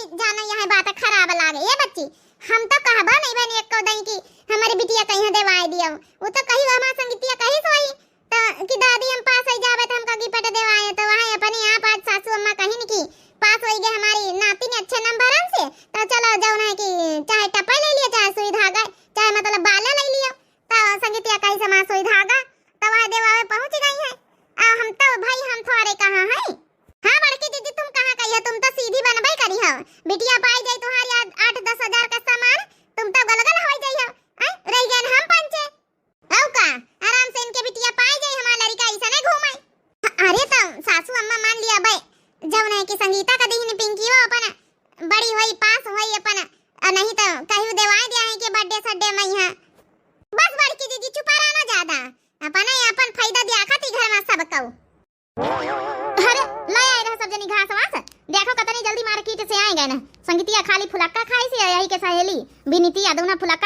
कि जाना यहाँ बात खराब लागे। ये बच्ची हम तो कहबा नहीं बनी एक दई की हमारी बिटिया कहीं देवाई दियो। वो तो कही हमार संगीतिया कही सोई तो कि दादी हम पास हो जावे तो हमका गिफ्ट देवाए तो वहां अपने आप आज सासू अम्मा कहीं न की पास हो गए हमारी नाती ने अच्छे नंबर से तो चलो जाओ ना कि चाहे टप्पा ले लिया चाहे सुई धागा चाहे मतलब बाला ले लिया तो संगीतिया कही समा सुई धागा तो वह देवावे पहुंच गई है। हम तो भाई हम थोड़े कहां है। हां बड़की दीदी तुम कहां कही हो? तुम तो सीधी बनबई करी हो। बिटिया पाई जाई तुम्हारी 8-10 हजार का सामान तुम तो गलगल हो जाई हो। रह गए हम पंचे औ का आराम से इनके बिटिया पाई जाई हमार लड़का ऐसा नहीं घूमाई। अरे तो सासू अम्मा मान लिया बे जब नहीं कि संगीता का दीन पिंकी हो अपन बड़ी होई पास होई अपन नहीं तो कहियो देवाई दिया है के बर्थडे सड्डे में यहां बस बड़की दीदी चुप रहना ज्यादा अपन अपन फायदा दिया खाती घर में सब कहू। अरे ले आए रहा सब जनी घास वास देखो कितनी जल्दी मार्केट से आए गए ना। संगीतिया खाली फुलक्का खाई से यही के सहेली बिनीतिया दोना फुलक्का